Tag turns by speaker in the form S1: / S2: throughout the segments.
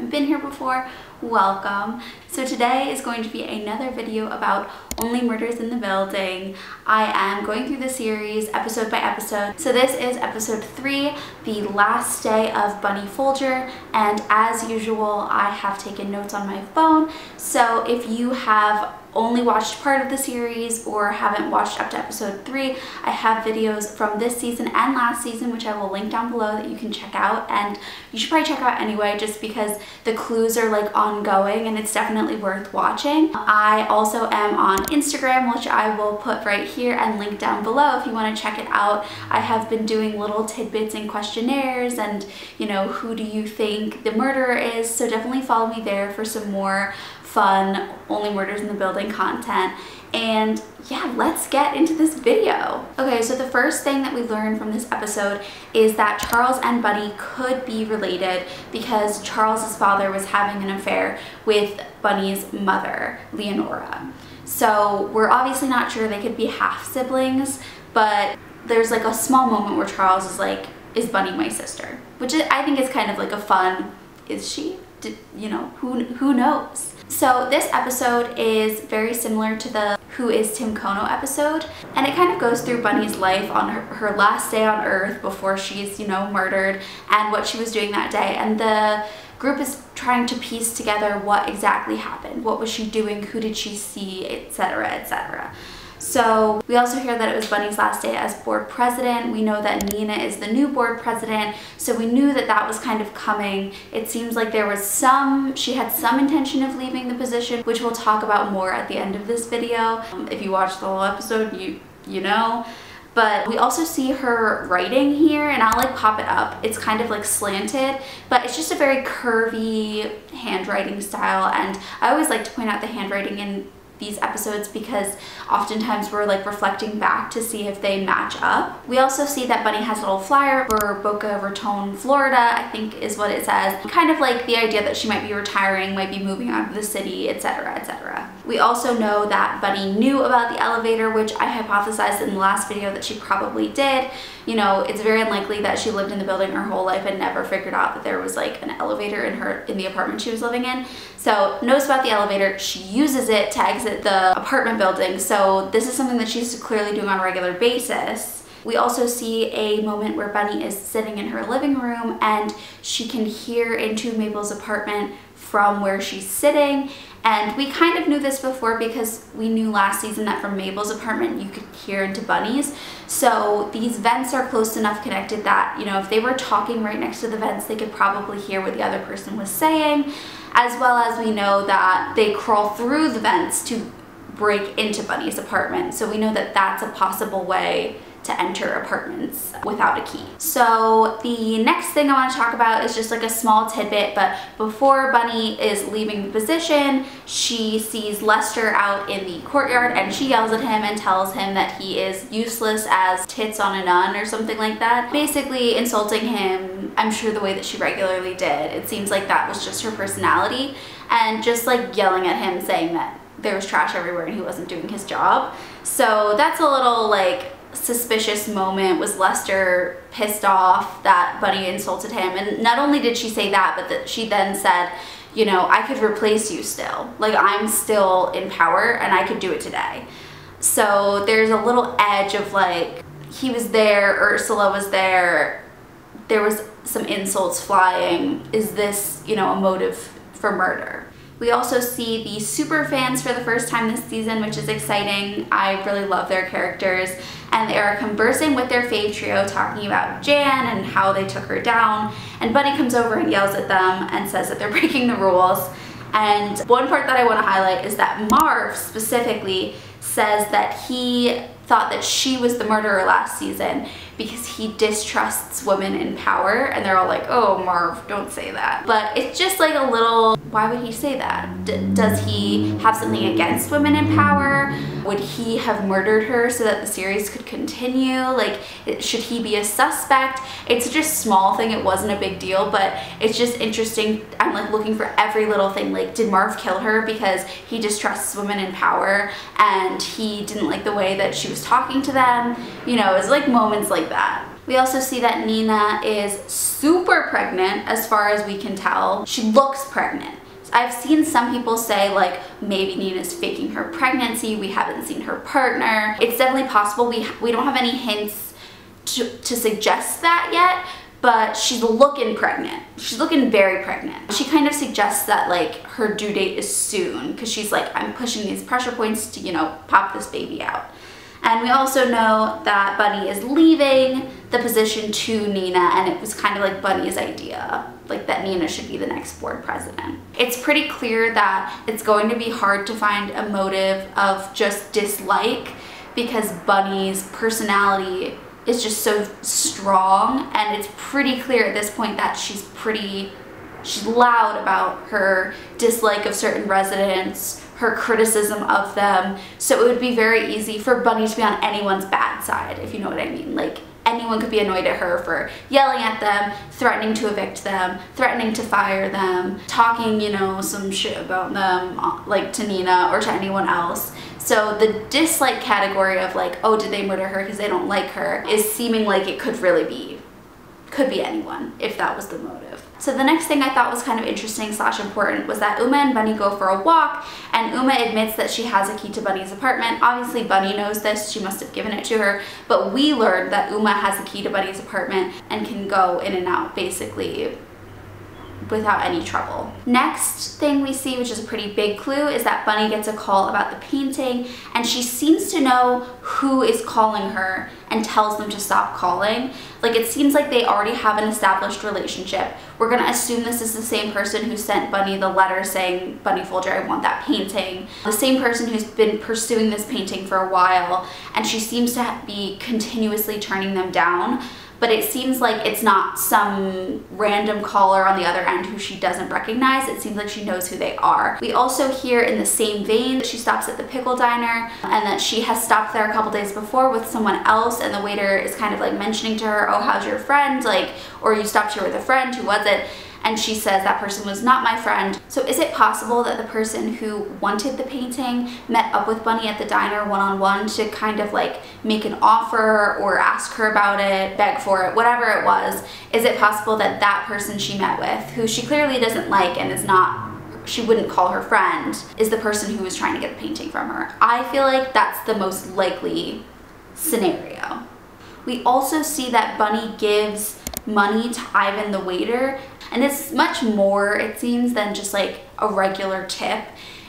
S1: haven't been here before, welcome. So today is going to be another video about Only Murders in the Building. I am going through the series episode by episode. So this is episode 3, the last day of Bunny Folger, and as usual I have taken notes on my phone. So if you have only watched part of the series or haven't watched up to episode 3, I have videos from this season and last season which I will link down below that you can check out, and you should probably check out anyway just because the clues are like ongoing and it's definitely worth watching. I also am on Instagram, which I will put right here and link down below if you want to check it out. I have been doing little tidbits and questionnaires and, you know, who do you think the murderer is, so definitely follow me there for some more fun Only Murders in the Building content. And yeah, let's get into this video. Okay, so the first thing that we learned from this episode is that Charles and Bunny could be related because Charles's father was having an affair with Bunny's mother, Leonora. So we're obviously not sure they could be half siblings, but there's like a small moment where Charles is like, is Bunny my sister? Which I think is kind of like a fun, is she? You know, who knows? So this episode is very similar to the Who is Tim Kono episode, and it kind of goes through Bunny's life on her last day on Earth before she's, you know, murdered, and what she was doing that day. And the group is trying to piece together what exactly happened. What was she doing? Who did she see? Etc., etc. So we also hear that it was Bunny's last day as board president. We know that Nina is the new board president, so we knew that that was kind of coming. It seems like there was she had some intention of leaving the position, which we'll talk about more at the end of this video. If you watch the whole episode, you know. But we also see her writing here, and I'll like pop it up. It's kind of like slanted, but it's just a very curvy handwriting style, and I always like to point out the handwriting in these episodes because oftentimes we're like reflecting back to see if they match up. We also see that Bunny has a little flyer for Boca Raton, Florida, I think is what it says. Kind of like the idea that she might be retiring, might be moving out of the city, etc., etc. We also know that Bunny knew about the elevator, which I hypothesized in the last video that she probably did. You know, it's very unlikely that she lived in the building her whole life and never figured out that there was like an elevator in the apartment she was living in. So knows about the elevator, she uses it to exit the apartment building, so this is something that she's clearly doing on a regular basis. We also see a moment where Bunny is sitting in her living room and she can hear into Mabel's apartment from where she's sitting, and we kind of knew this before because we knew last season that from Mabel's apartment you could hear into Bunny's. So these vents are close enough connected that, you know, if they were talking right next to the vents, they could probably hear what the other person was saying, as well as we know that they crawl through the vents to break into Bunny's apartment. So we know that that's a possible way to enter apartments without a key. So the next thing I want to talk about is just like a small tidbit, but before Bunny is leaving the position, she sees Lester out in the courtyard and she yells at him and tells him that he is useless as tits on a nun or something like that. Basically insulting him, I'm sure the way that she regularly did. It seems like that was just her personality, and just like yelling at him saying that there was trash everywhere and he wasn't doing his job. So that's a little like suspicious moment. Was Lester pissed off that Bunny insulted him? And not only did she say that, but that she then said, you know, I could replace you still. Like, I'm still in power and I could do it today. So there's a little edge of like, he was there, Ursula was there, there was some insults flying. Is this, you know, a motive for murder? We also see the super fans for the first time this season, which is exciting. I really love their characters, and they are conversing with their fave trio, talking about Jan and how they took her down, and Bunny comes over and yells at them and says that they're breaking the rules. And one part that I want to highlight is that Marv specifically says that he thought that she was the murderer last season because he distrusts women in power, and they're all like, oh, Marv, don't say that. But it's just like a little, why would he say that? Does he have something against women in power? Would he have murdered her so that the series could continue? Like, should he be a suspect? It's just a small thing, it wasn't a big deal, but it's just interesting. I'm like looking for every little thing. Like, did Marv kill her because he distrusts women in power and he didn't like the way that she was talking to them? You know, it's like moments like that. We also see that Nina is super pregnant as far as we can tell. She looks pregnant. I've seen some people say like maybe Nina's faking her pregnancy. We haven't seen her partner. It's definitely possible. We don't have any hints to suggest that yet, but she's looking pregnant. She's looking very pregnant. She kind of suggests that like her due date is soon because she's like, I'm pushing these pressure points to, you know, pop this baby out. And we also know that Bunny is leaving the position to Nina, and it was kind of like Bunny's idea, like that Nina should be the next board president. It's pretty clear that it's going to be hard to find a motive of just dislike because Bunny's personality is just so strong, and it's pretty clear at this point that she's loud about her dislike of certain residents, her criticism of them. So it would be very easy for Bunny to be on anyone's bad side, if you know what I mean. Like anyone could be annoyed at her for yelling at them, threatening to evict them, threatening to fire them, talking, you know, some shit about them, like to Nina or to anyone else. So the dislike category of like, oh, did they murder her because they don't like her, is seeming like it could really be, could be anyone if that was the motive. So the next thing I thought was kind of interesting / important was that Uma and Bunny go for a walk, and Uma admits that she has a key to Bunny's apartment. Obviously Bunny knows this, she must have given it to her, but we learned that Uma has a key to Bunny's apartment and can go in and out basically without any trouble. Next thing we see, which is a pretty big clue, is that Bunny gets a call about the painting, and she seems to know who is calling her and tells them to stop calling. Like it seems like they already have an established relationship. We're gonna assume this is the same person who sent Bunny the letter saying, Bunny Folger, I want that painting. The same person who's been pursuing this painting for a while, and she seems to be continuously turning them down. But it seems like it's not some random caller on the other end who she doesn't recognize. It seems like she knows who they are. We also hear in the same vein that she stops at the pickle diner and that she has stopped there a couple days before with someone else, and the waiter is kind of like mentioning to her, oh, how's your friend? Like, or you stopped here with a friend, who was it? And she says that person was not my friend. So is it possible that the person who wanted the painting met up with Bunny at the diner one-on-one to kind of like make an offer or ask her about it, beg for it, whatever it was? Is it possible that that person she met with, who she clearly doesn't like and is not, she wouldn't call her friend, is the person who was trying to get the painting from her? I feel like that's the most likely scenario. We also see that Bunny gives money to Ivan the waiter, and it's much more, it seems, than just like a regular tip.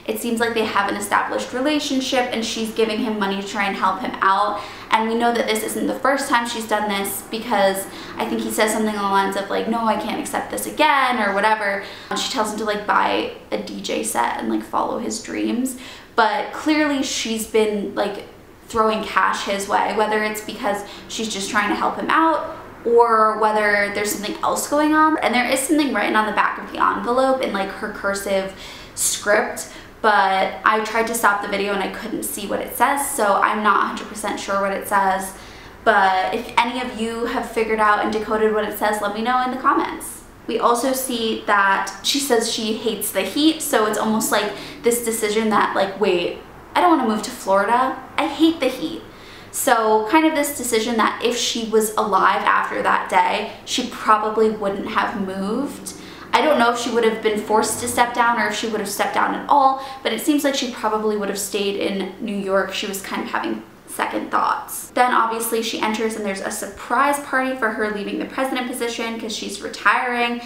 S1: It seems like they have an established relationship and she's giving him money to try and help him out. And we know that this isn't the first time she's done this, because I think he says something along the lines of like, no, I can't accept this again, or whatever. She tells him to like buy a DJ set and like follow his dreams. But clearly she's been like throwing cash his way, whether it's because she's just trying to help him out or whether there's something else going on. And there is something written on the back of the envelope in like her cursive script, but I tried to stop the video and I couldn't see what it says, so I'm not 100% sure what it says. But if any of you have figured out and decoded what it says, let me know in the comments. We also see that she says she hates the heat, so it's almost like this decision that like, wait, I don't want to move to Florida, I hate the heat. So kind of this decision that if she was alive after that day, she probably wouldn't have moved. I don't know if she would have been forced to step down or if she would have stepped down at all, but it seems like she probably would have stayed in New York. She was kind of having second thoughts. Then obviously she enters and there's a surprise party for her leaving the president position because she's retiring,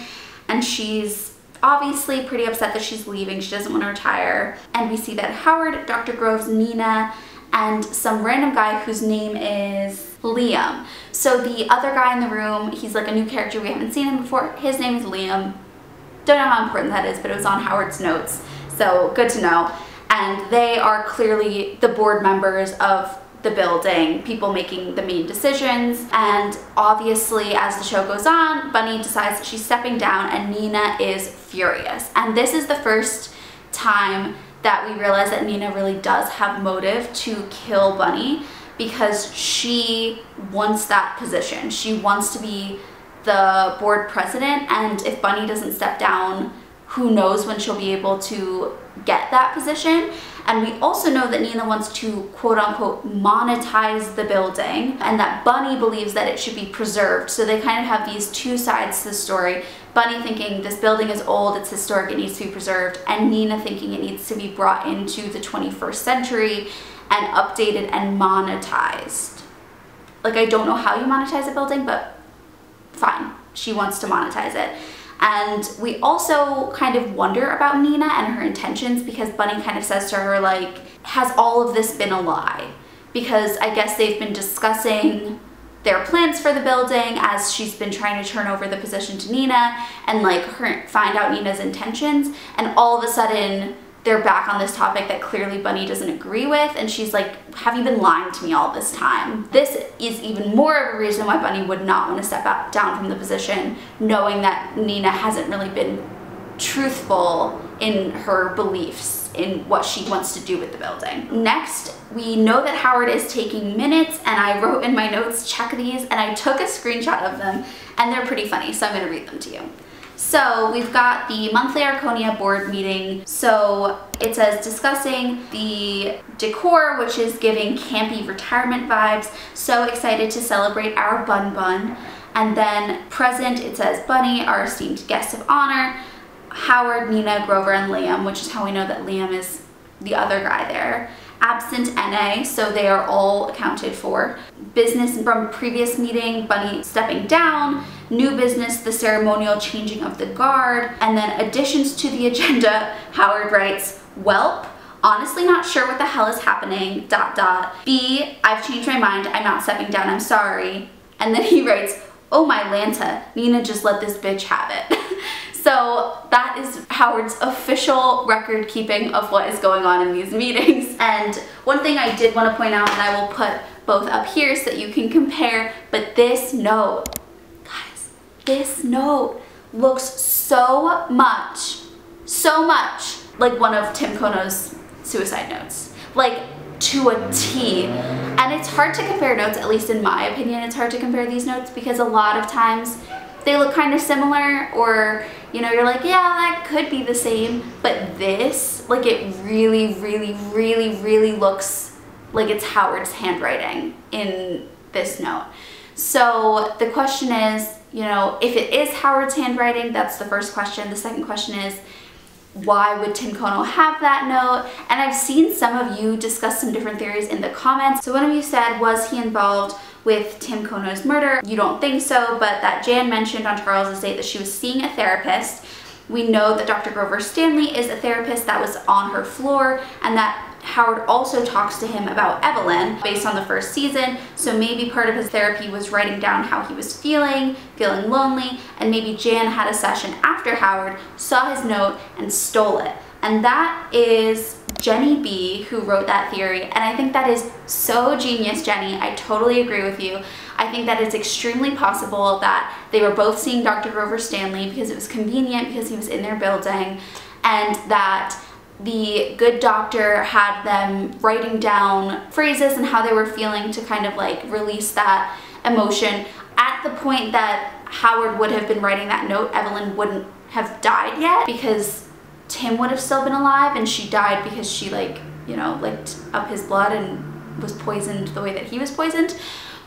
S1: and she's obviously pretty upset that she's leaving. She doesn't want to retire. And we see that Howard, Dr. Groves, Nina, and some random guy whose name is Liam. So the other guy in the room, he's like a new character, we haven't seen him before. His name is Liam. Don't know how important that is, but it was on Howard's notes, so good to know. And they are clearly the board members of the building, people making the main decisions. And obviously as the show goes on, Bunny decides that she's stepping down and Nina is furious. And this is the first time that we realize that Nina really does have motive to kill Bunny, because she wants that position. She wants to be the board president, and if Bunny doesn't step down, who knows when she'll be able to get that position. And we also know that Nina wants to quote unquote monetize the building, and that Bunny believes that it should be preserved. So they kind of have these two sides to the story. Bunny thinking this building is old, it's historic, it needs to be preserved, and Nina thinking it needs to be brought into the 21st century and updated and monetized. Like, I don't know how you monetize a building, but fine, she wants to monetize it. And we also kind of wonder about Nina and her intentions, because Bunny kind of says to her, like, has all of this been a lie? Because I guess they've been discussing their plans for the building as she's been trying to turn over the position to Nina and like find out Nina's intentions, and all of a sudden they're back on this topic that clearly Bunny doesn't agree with, and she's like, have you been lying to me all this time? This is even more of a reason why Bunny would not want to step down from the position, knowing that Nina hasn't really been truthful in her beliefs in what she wants to do with the building. Next, we know that Howard is taking minutes, and I wrote in my notes, check these, and I took a screenshot of them, and they're pretty funny, so I'm going to read them to you. So we've got the monthly Arconia board meeting. So it says discussing the decor, which is giving campy retirement vibes. So excited to celebrate our Bun Bun. And then present, it says Bunny, our esteemed guest of honor, Howard, Nina, Grover, and Liam, which is how we know that Liam is the other guy there. Absent NA, so they are all accounted for. Business from previous meeting, Bunny stepping down. New business, the ceremonial changing of the guard. And then additions to the agenda, Howard writes, Welp, honestly not sure what the hell is happening, ... B, I've changed my mind, I'm not stepping down, I'm sorry. And then he writes, oh my Lanta, Nina just let this bitch have it. So that is Howard's official record keeping of what is going on in these meetings. And one thing I did want to point out, and I will put both up here so that you can compare, but this note, guys, this note looks so much like one of Tim Kono's suicide notes. Like, to a T. And it's hard to compare notes, at least in my opinion, it's hard to compare these notes because a lot of times they look kind of similar, or, you know, you're like, yeah, that could be the same, but this, like, it really, really, really, really looks like it's Howard's handwriting in this note. So the question is, you know, if it is Howard's handwriting, that's the first question. The second question is, why would Tim Kono have that note? And I've seen some of you discuss some different theories in the comments. So one of you said, was he involved with Tim Kono's murder? You don't think so, but that Jan mentioned on Charles's date that she was seeing a therapist. We know that Dr. Grover Stanley is a therapist that was on her floor, and that Howard also talks to him about Evelyn based on the first season. So maybe part of his therapy was writing down how he was feeling lonely, and maybe Jan had a session after Howard, saw his note, and stole it. And that is Jenny B who wrote that theory, and I think that is so genius, Jenny. I totally agree with you. I think that it's extremely possible that they were both seeing Dr. Grover Stanley because it was convenient, because he was in their building, and that the good doctor had them writing down phrases and how they were feeling to kind of like release that emotion. At the point that Howard would have been writing that note, Evelyn wouldn't have died yet because Tim would have still been alive, and she died because she, like, you know, licked up his blood and was poisoned the way that he was poisoned.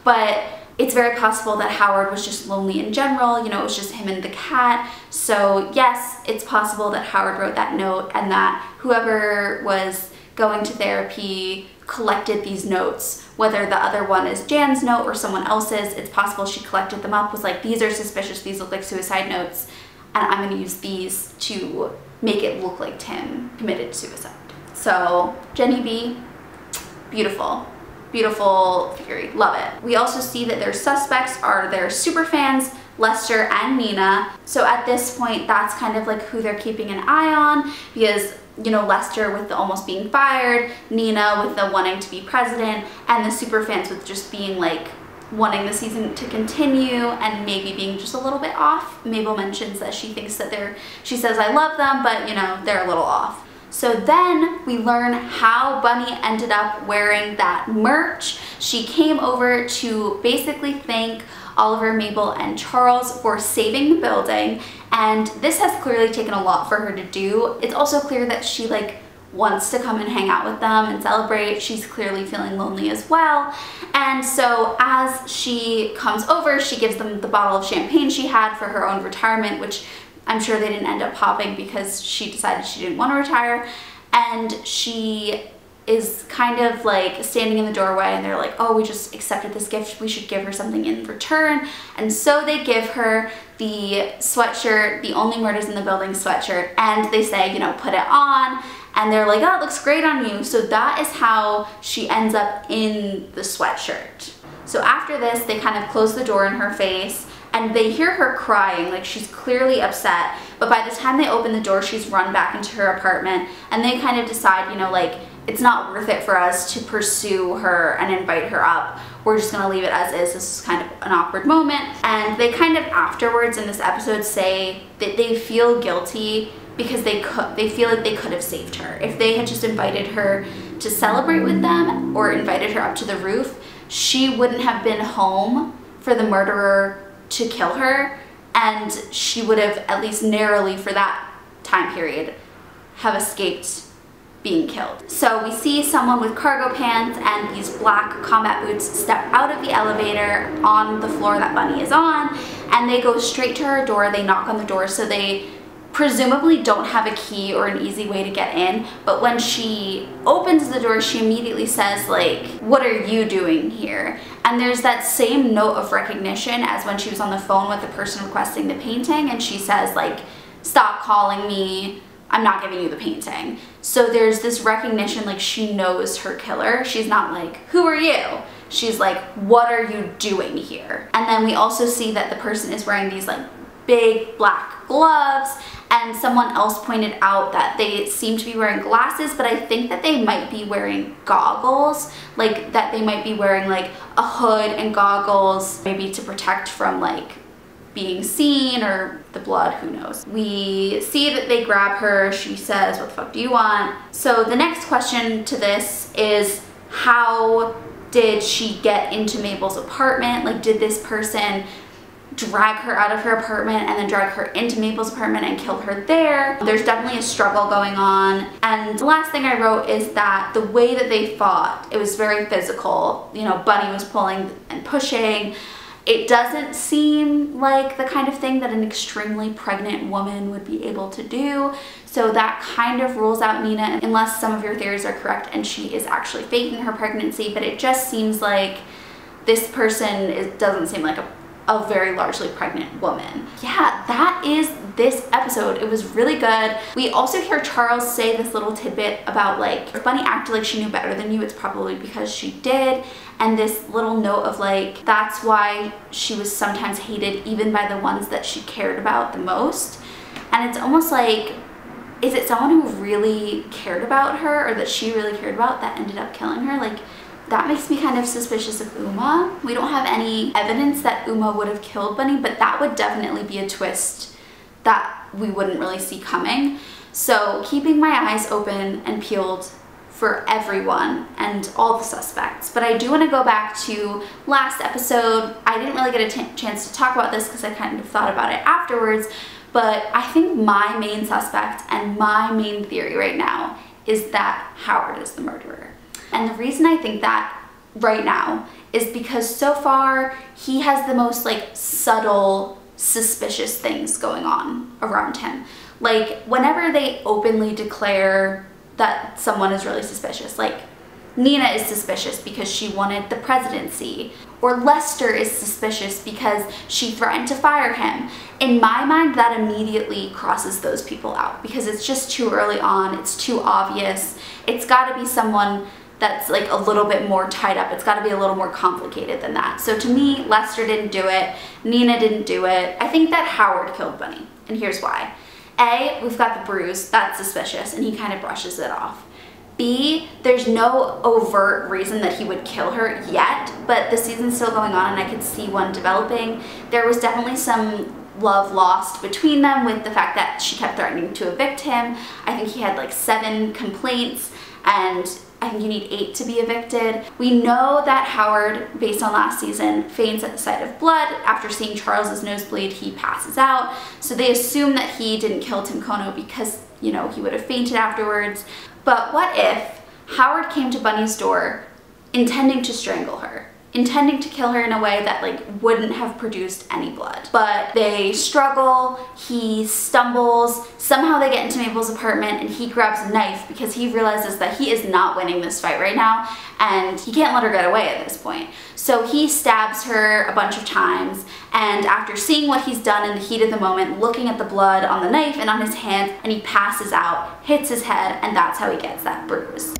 S1: But it's very possible that Howard was just lonely in general, you know, it was just him and the cat. So yes, it's possible that Howard wrote that note, and that whoever was going to therapy collected these notes, whether the other one is Jan's note or someone else's. It's possible she collected them up, was like, these are suspicious, these look like suicide notes, and I'm going to use these to make it look like Tim committed suicide. So Jenny B, beautiful. Beautiful theory, love it. We also see that their suspects are their superfans, Lester and Nina. So at this point, that's kind of like who they're keeping an eye on, because, you know, Lester with the almost being fired, Nina with the wanting to be president, and the superfans with just being like wanting the season to continue and maybe being just a little bit off. Mabel mentions that she thinks that she says, I love them, but, you know, they're a little off. So then we learn how Bunny ended up wearing that merch. She came over to basically thank Oliver, Mabel, and Charles for saving the building, and this has clearly taken a lot for her to do. It's also clear that she, like, wants to come and hang out with them and celebrate. She's clearly feeling lonely as well. And so as she comes over, she gives them the bottle of champagne she had for her own retirement, which I'm sure they didn't end up popping because she decided she didn't want to retire. And she is kind of like standing in the doorway, and they're like, oh, we just accepted this gift, we should give her something in return. And so they give her the sweatshirt, the Only Murders in the Building sweatshirt, and they say, you know, put it on. And they're like, oh, it looks great on you. So that is how she ends up in the sweatshirt. So after this, they kind of close the door in her face, and they hear her crying, like she's clearly upset. But by the time they open the door, she's run back into her apartment, and they kind of decide, you know, like, it's not worth it for us to pursue her and invite her up. We're just gonna leave it as is. This is kind of an awkward moment. And they kind of afterwards in this episode say that they feel guilty because they feel like they could have saved her. If they had just invited her to celebrate with them or invited her up to the roof, she wouldn't have been home for the murderer to kill her, and she would have, at least narrowly for that time period, have escaped being killed. So we see someone with cargo pants and these black combat boots step out of the elevator on the floor that Bunny is on, and they go straight to her door. They knock on the door, so they presumably don't have a key or an easy way to get in. But when she opens the door, she immediately says, like, what are you doing here? And there's that same note of recognition as when she was on the phone with the person requesting the painting, and she says, like, stop calling me, I'm not giving you the painting. So there's this recognition, like, she knows her killer. She's not like, who are you? She's like, what are you doing here? And then we also see that the person is wearing these like big black gloves, and someone else pointed out that they seem to be wearing glasses, but I think that they might be wearing goggles, like that they might be wearing like a hood and goggles, maybe to protect from like being seen or the blood, who knows. We see that they grab her. She says, what the fuck do you want? So the next question to this is, how did she get into Mabel's apartment? Like, did this person drag her out of her apartment and then drag her into Mabel's apartment and kill her there? There's definitely a struggle going on. And the last thing I wrote is that the way that they fought, it was very physical. You know, Bunny was pulling and pushing. It doesn't seem like the kind of thing that an extremely pregnant woman would be able to do. So that kind of rules out Nina, unless some of your theories are correct and she is actually faking her pregnancy. But it just seems like this person doesn't seem like a very largely pregnant woman. Yeah, that is this episode. It was really good. We also hear Charles say this little tidbit about, like, if Bunny acted like she knew better than you, it's probably because she did. And this little note of like, that's why she was sometimes hated even by the ones that she cared about the most. And it's almost like, is it someone who really cared about her, or that she really cared about, that ended up killing her? Like, that makes me kind of suspicious of Uma. We don't have any evidence that Uma would have killed Bunny, but that would definitely be a twist that we wouldn't really see coming. So keeping my eyes open and peeled for everyone and all the suspects. But I do want to go back to last episode. I didn't really get a chance to talk about this because I kind of thought about it afterwards, but I think my main suspect and my main theory right now is that Howard is the murderer. And the reason I think that right now is because so far he has the most like subtle, suspicious things going on around him. Like whenever they openly declare that someone is really suspicious, like Nina is suspicious because she wanted the presidency, or Lester is suspicious because she threatened to fire him. In my mind, that immediately crosses those people out because it's just too early on, it's too obvious. It's got to be someone that's like a little bit more tied up. It's got to be a little more complicated than that. So to me, Lester didn't do it, Nina didn't do it. I think that Howard killed Bunny, and here's why. A, we've got the bruise, that's suspicious, and he kind of brushes it off. B, there's no overt reason that he would kill her yet, but the season's still going on and I could see one developing. There was definitely some love lost between them with the fact that she kept threatening to evict him. I think he had like 7 complaints, and I think you need 8 to be evicted. We know that Howard, based on last season, faints at the sight of blood. After seeing Charles's nosebleed, he passes out. So they assume that he didn't kill Tim Kono because, you know, he would have fainted afterwards. But what if Howard came to Bunny's door intending to strangle her, intending to kill her in a way that like wouldn't have produced any blood? But they struggle, he stumbles, somehow they get into Mabel's apartment and he grabs a knife because he realizes that he is not winning this fight right now and he can't let her get away at this point. So he stabs her a bunch of times, and after seeing what he's done in the heat of the moment, looking at the blood on the knife and on his hands, and he passes out, hits his head, and that's how he gets that bruise.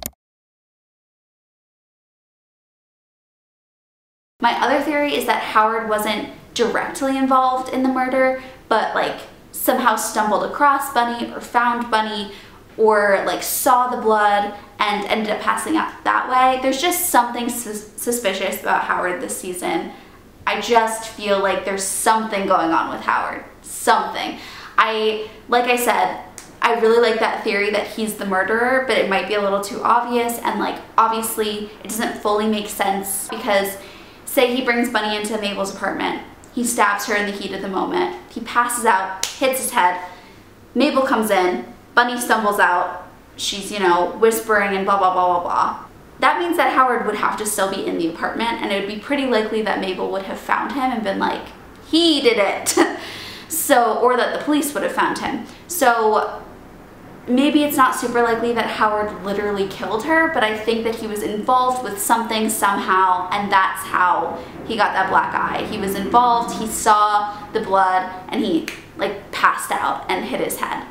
S1: My other theory is that Howard wasn't directly involved in the murder, but like somehow stumbled across Bunny or found Bunny or like saw the blood and ended up passing out that way. There's just something suspicious about Howard this season. I just feel like there's something going on with Howard. Something. Like I said, I really like that theory that he's the murderer, but it might be a little too obvious, and like obviously it doesn't fully make sense because say he brings Bunny into Mabel's apartment, he stabs her in the heat of the moment, he passes out, hits his head, Mabel comes in, Bunny stumbles out, she's, you know, whispering and blah blah blah blah blah. That means that Howard would have to still be in the apartment, and it would be pretty likely that Mabel would have found him and been like, he did it. So, or that the police would have found him. So maybe it's not super likely that Howard literally killed her, but I think that he was involved with something somehow, and that's how he got that black eye. He was involved, he saw the blood, and he like passed out and hit his head.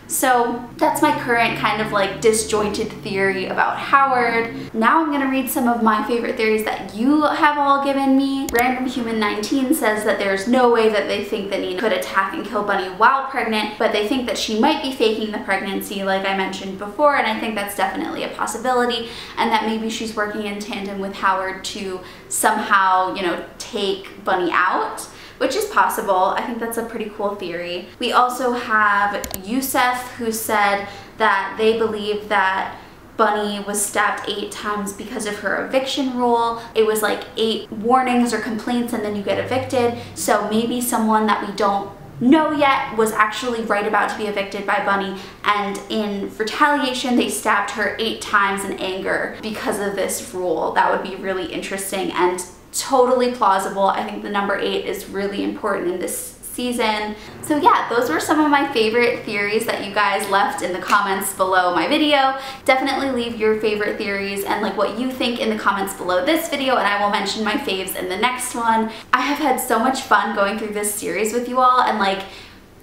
S1: So that's my current kind of like disjointed theory about Howard. Now I'm gonna read some of my favorite theories that you have all given me. Random Human 19 says that there's no way that they think that Nina could attack and kill Bunny while pregnant, but they think that she might be faking the pregnancy like I mentioned before, and I think that's definitely a possibility, and that maybe she's working in tandem with Howard to somehow, you know, take Bunny out, which is possible. I think that's a pretty cool theory. We also have Yusef, who said that they believe that Bunny was stabbed 8 times because of her eviction rule. It was like 8 warnings or complaints and then you get evicted. So maybe someone that we don't know yet was actually right about to be evicted by Bunny, and in retaliation they stabbed her 8 times in anger because of this rule. That would be really interesting and totally plausible. I think the number 8 is really important in this season. So yeah, those were some of my favorite theories that you guys left in the comments below my video. Definitely leave your favorite theories and like what you think in the comments below this video, and I will mention my faves in the next one. I have had so much fun going through this series with you all, and like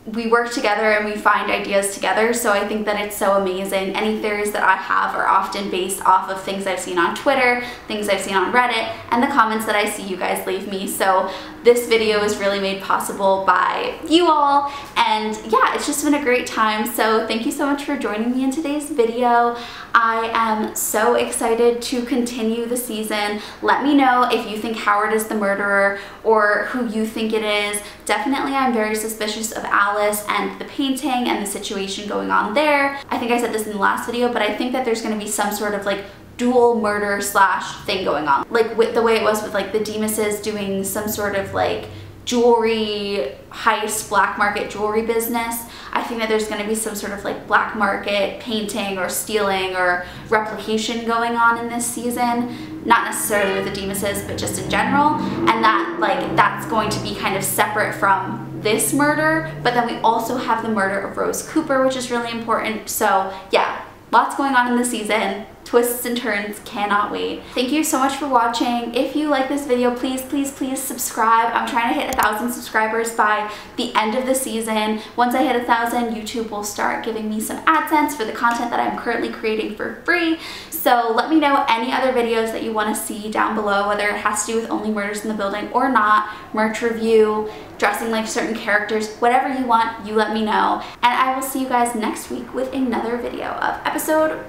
S1: we work together and we find ideas together, so I think that it's so amazing. Any theories that I have are often based off of things I've seen on Twitter, things I've seen on Reddit, and the comments that I see you guys leave me. So this video is really made possible by you all, and yeah, it's just been a great time. So thank you so much for joining me in today's video. I am so excited to continue the season. Let me know if you think Howard is the murderer or who you think it is. Definitely I'm very suspicious of Alice and the painting and the situation going on there. I think I said this in the last video, but I think that there's going to be some sort of like dual murder slash thing going on. Like with the way it was with like the Demuses doing some sort of like jewelry heist, black market jewelry business. I think that there's going to be some sort of like black market painting or stealing or replication going on in this season. Not necessarily with the Demuses, but just in general. And that like that's going to be kind of separate from this murder. But then we also have the murder of Rose Cooper, which is really important. So yeah, lots going on in the season. Twists and turns, cannot wait. Thank you so much for watching. If you like this video, please, please, please subscribe. I'm trying to hit 1,000 subscribers by the end of the season. Once I hit 1,000, YouTube will start giving me some AdSense for the content that I'm currently creating for free. So let me know any other videos that you want to see down below, whether it has to do with Only Murders in the Building or not, merch review, dressing like certain characters, whatever you want, you let me know. And I will see you guys next week with another video of episode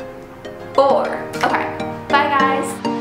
S1: 4. Okay, bye guys.